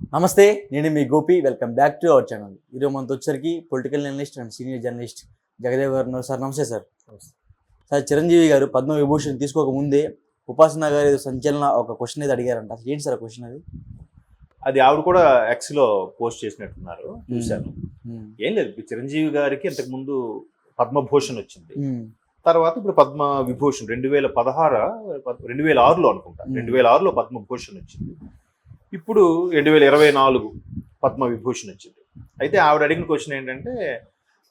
నమస్తే, నేను మీ Gopi. Welcome back to our channel. ఈరోజు మనతో వచ్చరికి political journalist and senior journalist Jagadev గారు ఉన్నారు. సార్ నమస్తే సార్. సార్, చిరంజీవి గారు పద్మ విభూషణ్ తీసుకోక ముందే ఉపాసన గారు ఏదో సంచలన ఒక క్వశ్చన్ అయితే అడిగారంట. అసలు ఏంటి సార్ ఆ క్వశ్చన్? అది ఆవిడ కూడా ఎక్స్ లో పోస్ట్ చేసినట్టున్నారు, చూశాను. ఏం లేదు, చిరంజీవి గారికి ఇంతకు ముందు పద్మభూషణ్ వచ్చింది, తర్వాత ఇప్పుడు పద్మ విభూషణ్ 2006లో అనుకుంటా, 2006లో పద్మభూషణ్ వచ్చింది. ఇప్పుడు 2024 పద్మ విభూషణ్ వచ్చింది. అయితే ఆవిడ అడిగిన క్వశ్చన్ ఏంటంటే,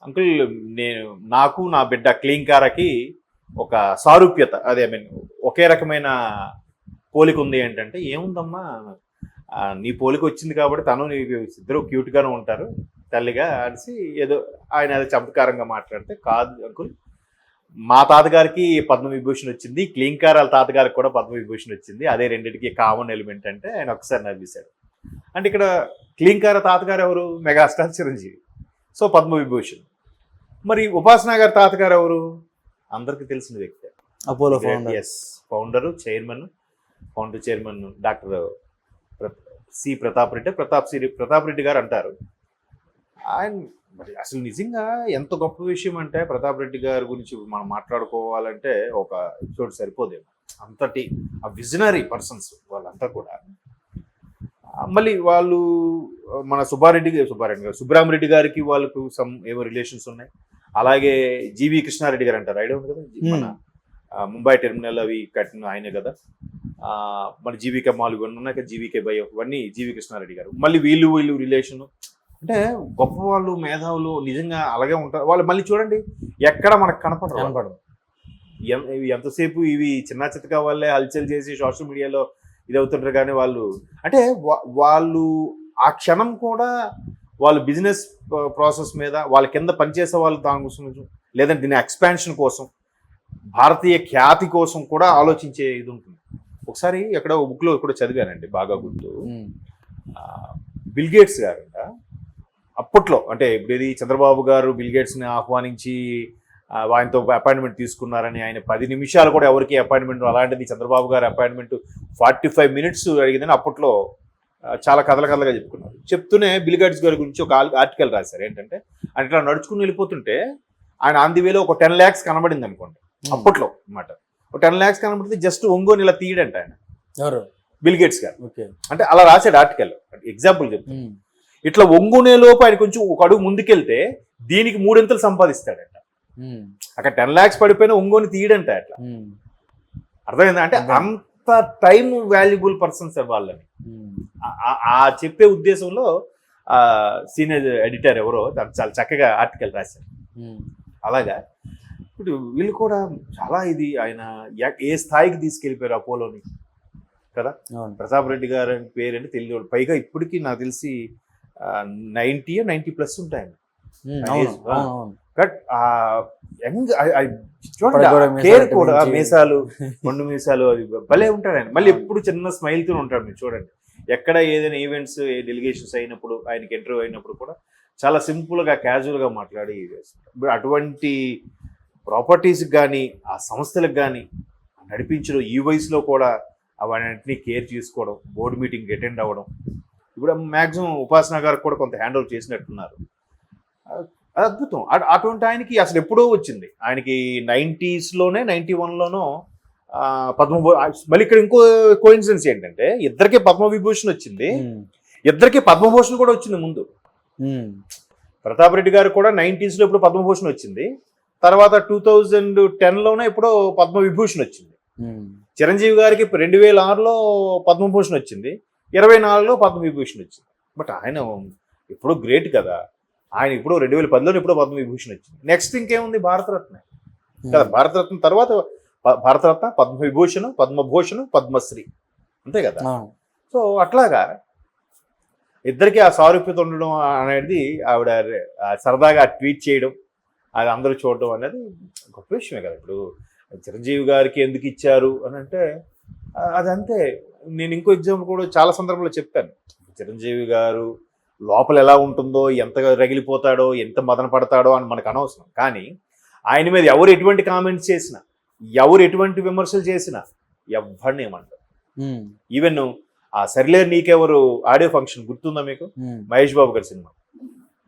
అంకుల్ నాకు నా బిడ్డ క్లీంకారకి ఒక సారూప్యత, అదే ఐ మీన్ ఒకే రకమైన పోలిక ఉంది ఏంటంటే, ఏముందమ్మా నీ పోలిక వచ్చింది కాబట్టి తను నీకు ఇద్దరు క్యూట్గానే ఉంటారు తల్లిగా అనేసి ఏదో ఆయన ఏదో చమత్కారంగా మాట్లాడితే, కాదు అంకుల్, మా తాతగారికి పద్మ విభూషణ్ వచ్చింది, క్లీంకార్ వాళ్ళ తాతగారికి కూడా పద్మ విభూషణ్ వచ్చింది, అదే రెండింటికి కామన్ ఎలిమెంట్ అంటే ఆయన ఒకసారి నవ్వేశాడు. అంటే ఇక్కడ క్లీంకార తాతగారు ఎవరు? Megastar Chiranjeevi, so Padma Vibhushan. మరి ఉపాసన గారి తాతగారు ఎవరు? అందరికీ తెలిసిన వ్యక్తి, Apollo founder chairman doctor C Prathap Reddy గారు అంటారు. ఆయన మరి అసలు నిజంగా ఎంత గొప్ప విషయం అంటే, ప్రతాప్ రెడ్డి గారి గురించి మనం మాట్లాడుకోవాలంటే ఒక ఎపిసోడ్ సరిపోదేమో, అంతటి ఆ విజనరీ పర్సన్స్ వాళ్ళంతా కూడా. మళ్ళీ వాళ్ళు మన సుబ్రహ్మరెడ్డి గారికి వాళ్ళకు ఏవో రిలేషన్స్ ఉన్నాయి. అలాగే జీవి కృష్ణారెడ్డి గారు అంటారు, ఐడియా ఉంది కదా, మన ముంబై టెర్మినల్ అవి కట్టిన ఆయనే కదా. మన జీవికే మాల్ ఇవన్నీ ఉన్నాయి కదా, జీవికే బై ఇవన్నీ జీవి కృష్ణారెడ్డి గారు. మళ్ళీ వీళ్ళు రిలేషను, అంటే గొప్ప వాళ్ళు, మేధావులు నిజంగా అలాగే ఉంటారు వాళ్ళు. మళ్ళీ చూడండి, ఎక్కడ మనకు కనపడదు. ఎంతసేపు ఇవి చిన్న చితకా వాళ్ళే హల్చల్ చేసి సోషల్ మీడియాలో ఇది అవుతుంటారు, కానీ వాళ్ళు ఆ క్షణం కూడా వాళ్ళు బిజినెస్ ప్రాసెస్ మీద వాళ్ళ కింద పనిచేసే వాళ్ళు దానికోసం, లేదంటే దీని ఎక్స్పాన్షన్ కోసం, భారతీయ ఖ్యాతి కోసం కూడా ఆలోచించే ఇది ఉంటుంది. ఒకసారి ఎక్కడ బుక్లో కూడా చదివానండి, బాగా గుర్తు. బిల్ గేట్స్ గారంట అప్పట్లో, అంటే ఇప్పుడు ఇది చంద్రబాబు గారు బిల్ గేట్స్ని ఆహ్వానించి ఆయనతో అపాయింట్మెంట్ తీసుకున్నారని, ఆయన 10 నిమిషాలు కూడా ఎవరికి అపాయింట్మెంట్, అలాంటిది చంద్రబాబు గారు అపాయింట్మెంట్ 45 మినిట్స్ అడిగిందని అప్పట్లో చాలా కథలుగా చెప్తూనే బిల్ గేట్స్ గారి గురించి ఒక ఆర్టికల్ రాశారు. ఏంటంటే, ఆయన ఇట్లా నడుచుకుని వెళ్ళిపోతుంటే ఆయన ఆన్ ది వేలో ఒక 10 lakhs కనబడింది అనుకోండి అప్పట్లో అన్నమాట. ఒక 10 lakhs కనబడితే జస్ట్ ఒంగోని ఇలా తీయడంట ఆయన, బిల్ గేట్స్ గారు. అంటే అలా రాశాడు ఆర్టికల్, ఎగ్జాంపుల్ చెప్తాను. ఇట్లా ఒంగునే లోపు ఆయన కొంచెం ఒక అడుగు ముందుకెళ్తే దీనికి 3 సంపాదిస్తాడంట. అక్కడ 10 lakhs పడిపోయినా ఒంగోని తీయడంట. అట్లా అర్థమైందా? అంటే అంత టైం వాల్యుబుల్ పర్సన్స్ వాళ్ళని ఆ చెప్పే ఉద్దేశంలో సీనియర్ ఎడిటర్ ఎవరో చాలా చక్కగా ఆర్టికల్ రాశారు. అలాగా ఇప్పుడు వీళ్ళు కూడా చాలా ఇది ఆయన ఏ స్థాయికి తీసుకెళ్ళిపోయారు అపోలోని కదా. ప్రతాప్ రెడ్డి గారు పేరు అంటే తెలియదు, పైగా ఇప్పటికీ నాకు తెలిసి 90+ ఉంటాయి. కేర్ కూడా, మీసాలు, మొండు మీసాలు, అది భలే ఉంటాడు ఆయన. మళ్ళీ ఎప్పుడు చిన్న స్మైల్తో ఉంటాడు. మీరు చూడండి, ఎక్కడ ఏదైనా ఈవెంట్స్ డెలిగేషన్స్ అయినప్పుడు, ఆయనకి ఇంటర్వ్యూ అయినప్పుడు కూడా చాలా సింపుల్గా క్యాజువల్గా మాట్లాడి ఇప్పుడు అటువంటి ప్రాపర్టీస్కి కానీ ఆ సంస్థలకు కానీ నడిపించడం, ఈ వయసులో కూడా అవన్నింటినీ కేర్ చేసుకోవడం, బోర్డు మీటింగ్ అటెండ్ అవ్వడం. ఇప్పుడు మ్యాక్సిమం ఉపాసన గారికి కూడా కొంత హ్యాండ్ ఓవర్ చేసినట్టున్నారు. అది అద్భుతం. అటువంటి ఆయనకి అసలు ఎప్పుడో వచ్చింది, ఆయనకి 90sలోనే 91లోనో మళ్ళీ ఇక్కడ ఇంకో కోఇన్సిడెన్స్ ఏంటంటే, ఇద్దరికే పద్మ విభూషణ్ వచ్చింది, ఇద్దరికే పద్మభూషణ్ కూడా వచ్చింది ముందు. ప్రతాప్ రెడ్డి గారు కూడా 90sలో ఇప్పుడు పద్మభూషణ్ వచ్చింది, తర్వాత 2010లోనే ఎప్పుడో పద్మ విభూషణ్ వచ్చింది. చిరంజీవి గారికి 2006లో పద్మభూషణ్ వచ్చింది, 2024లో పద్మ విభూషణ్ వచ్చింది. బట్ ఆయన ఎప్పుడో గ్రేట్ కదా, ఆయన ఇప్పుడు 2010లోనే ఎప్పుడో పద్మ విభూషణ్ వచ్చింది. నెక్స్ట్ ఇంకేముంది, భారతరత్న కదా. భారతరత్న తర్వాత భారతరత్న, పద్మ విభూషణ్, పద్మభూషణ్, పద్మశ్రీ, అంతే కదా. సో అట్లాగా ఇద్దరికి ఆ సారూప్యత ఉండడం అనేది, ఆవిడ సరదాగా ట్వీట్ చేయడం, అది అందరూ చూడడం అనేది గొప్ప విషయమే కదా. ఇప్పుడు చిరంజీవి గారికి ఎందుకు ఇచ్చారు అని అంటే అదంతే. నేను ఇంకో ఎగ్జాంపుల్ కూడా చాలా సందర్భంలో చెప్పాను. చిరంజీవి గారు లోపల ఎలా ఉంటుందో, ఎంతగా రగిలిపోతాడో, ఎంత మదన పడతాడో అని మనకు అనవసరం. కానీ ఆయన మీద ఎవరు ఎటువంటి కామెంట్స్ చేసినా, ఎవరు ఎటువంటి విమర్శలు చేసినా ఎవరిని ఏమంటారు. ఈవెన్ ఆ సరిలే నీకెవరు ఆడియో ఫంక్షన్ గుర్తుందా మీకు? మహేష్ బాబు గారి సినిమా.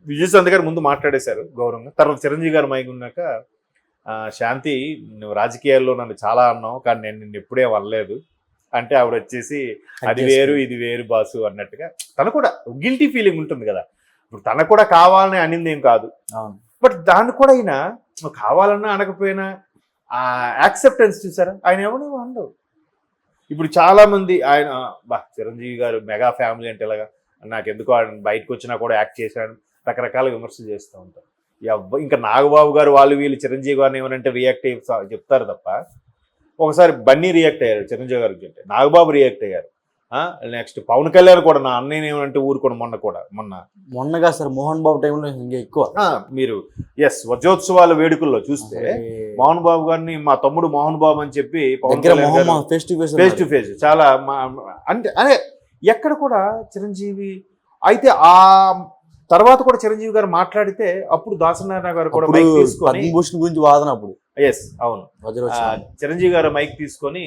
విజయశాంతి గారు ముందు మాట్లాడేశారు గౌరవంగా. తర్వాత చిరంజీవి గారు మైక్ ఉన్నాక శాంతి నువ్వు రాజకీయాల్లో నన్ను చాలా అన్నావు కానీ నేను నిన్ను ఎప్పుడే అనలేదు అంటే ఆవిడ వచ్చేసి అది వేరు ఇది వేరు బాసు అన్నట్టుగా. తను కూడా గిల్టీ ఫీలింగ్ ఉంటుంది కదా. ఇప్పుడు తనకు కూడా కావాలని అనింది ఏం కాదు, బట్ దాన్ని కూడా అయినా కావాలన్నా అనకపోయినా ఆ యాక్సెప్టెన్స్ చూసారా ఆయన ఎవరు అనరు. ఇప్పుడు చాలా మంది ఆయన చిరంజీవి గారు మెగా ఫ్యామిలీ అంటే ఇలాగా నాకెందుకో ఆయన బయటకు వచ్చినా కూడా యాక్ట్ చేశాడు రకరకాల విమర్శలు చేస్తూ ఉంటారు. ఇంకా నాగబాబు గారు వాళ్ళు వీళ్ళు చిరంజీవి గారిని ఏమనంటే రియాక్ట్ అయ్యి చెప్తారు తప్ప, ఒకసారి బన్నీ రియాక్ట్ అయ్యారు చిరంజీవి గారికి అంటే, నాగబాబు రియాక్ట్ అయ్యారు. నెక్స్ట్ పవన్ కళ్యాణ్ కూడా నా అన్నయ్య ఏమంటే ఊరుకోండి మొన్నగా సార్ మోహన్ బాబు టైంలో ఇంకా ఎక్కువ మీరు వజ్రోత్సవాల వేడుకల్లో చూస్తే మోహన్ బాబు గారిని మా తమ్ముడు మోహన్ బాబు అని చెప్పి Pawan Kalyan face to face చాలా అంటే అదే ఎక్కడ కూడా చిరంజీవి అయితే ఆ తర్వాత కూడా చిరంజీవి గారు మాట్లాడితే అప్పుడు దాసనారాయణ గారు కూడా మైక్ తీసుకొని గురించి వాదన అప్పుడు అవును చిరంజీవి గారు మైక్ తీసుకొని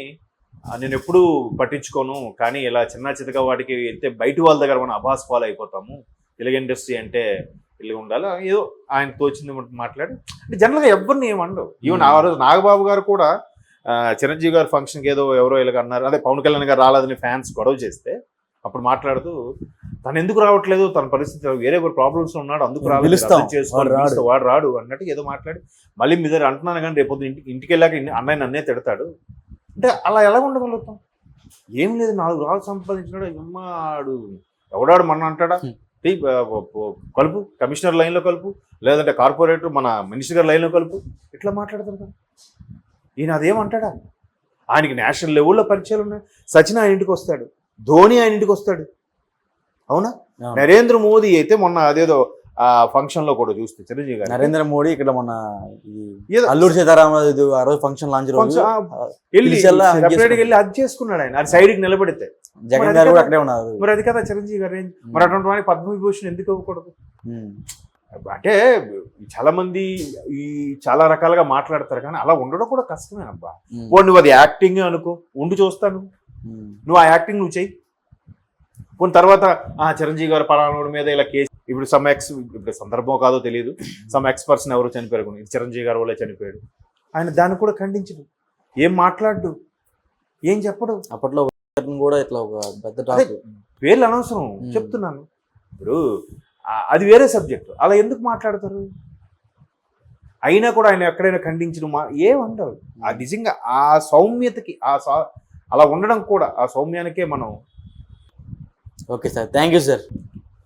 నేను ఎప్పుడూ పట్టించుకోను కానీ ఇలా చిన్న చితక వాటికి వెళ్తే బయట వాళ్ళ దగ్గర మనం అబాస్ ఫాలో అయిపోతాము, తెలుగు ఇండస్ట్రీ అంటే ఇలా ఉండాలి ఏదో ఆయన తోచింది మాట్లాడి అంటే జనరల్గా ఎవరిని ఏమనరు. ఈవెన్ ఆ రోజు నాగబాబు గారు కూడా చిరంజీవి గారు ఫంక్షన్కి ఎవరో ఇలాగ అన్నారు, అదే పవన్ కళ్యాణ్ గారు రాలేదని ఫ్యాన్స్ గొడవ చేస్తే అప్పుడు మాట్లాడుతూ తను ఎందుకు రావట్లేదు, తన పరిస్థితి వేరే ప్రాబ్లమ్స్ ఉన్నాడు అందుకు రాలేదు వాడు రాడు అన్నట్టు ఏదో మాట్లాడి మళ్ళీ మీ దగ్గర అంటున్నాను కానీ రేపు ఇంటికి వెళ్ళాక అన్నయ్య నన్నే తిడతాడు అంటే అలా ఎలా ఉండగలుగుతాం? ఏం లేదు 4 రాళ్ళు సంపాదించినాడు అమ్మాడు ఎవడాడు మన అంటాడా కలుపు కమిషనర్ లైన్లో కలుపు లేదంటే కార్పొరేటర్ మన మినిస్టర్ గారి లైన్లో కలుపు ఇట్లా మాట్లాడతారు కదా. ఈయన అదేమంటాడా? ఆయనకి నేషనల్ లెవెల్లో పరిచయాలు ఉన్నాయి. సచిన్ ఆయన ఇంటికి వస్తాడు, ధోని ఆయన ఇంటికి వస్తాడు, అవునా? నరేంద్ర మోదీ అయితే మొన్న అదేదో ఆ ఫంక్షన్ లో కూడా చూస్తే చిరంజీవి గారు నరేంద్ర మోడీ ఇక్కడ మొన్న అల్లూరు సీతారామరాజు ఆ రోజు ఫంక్షన్ లాంచ్ వెళ్ళి అది చేసుకున్నాడు ఆయన సైడ్ కి నిలబడితే. జగన్ గారు కూడా అక్కడే ఉన్నారు. మరి అది కదా చిరంజీవి గారు మరి అటువంటి వాడికి పద్మవిభూషణ్ ఎందుకు ఇవ్వకూడదు? అంటే చాలా మంది ఈ చాలా రకాలుగా మాట్లాడతారు కానీ అలా ఉండడం కూడా కష్టమేనబ్బా. నువ్వు అది యాక్టింగ్ అనుకో, ఉండి చూస్తాను, నువ్వు ఆ యాక్టింగ్ నువ్వు చెయ్యి. కొన్ని తర్వాత చిరంజీవి గారు పలానా మీద ఇలా కేసు ఇప్పుడు ఇప్పుడు సందర్భం కాదో తెలియదు, సమ్ ఎక్స్పర్ట్స్ ఎవరో చనిపోయారు, చిరంజీవి గారు వాళ్ళే చనిపోయాడు. ఆయన దాన్ని కూడా ఖండించడు, ఏం మాట్లాడు, ఏం చెప్పడు. అప్పట్లో కూడా ఇట్లా ఒక పెద్ద టాపిక్, పేర్లు అనవసరం చెప్తున్నాను. ఇప్పుడు అది వేరే సబ్జెక్ట్, అలా ఎందుకు మాట్లాడతారు? అయినా కూడా ఆయన ఎక్కడైనా ఖండించడం ఏమంటారు? ఆ నిజంగా ఆ సౌమ్యతకి అలా ఉండడం కూడా ఆ సౌమ్యానికే మనం. Okay sir, thank you sir.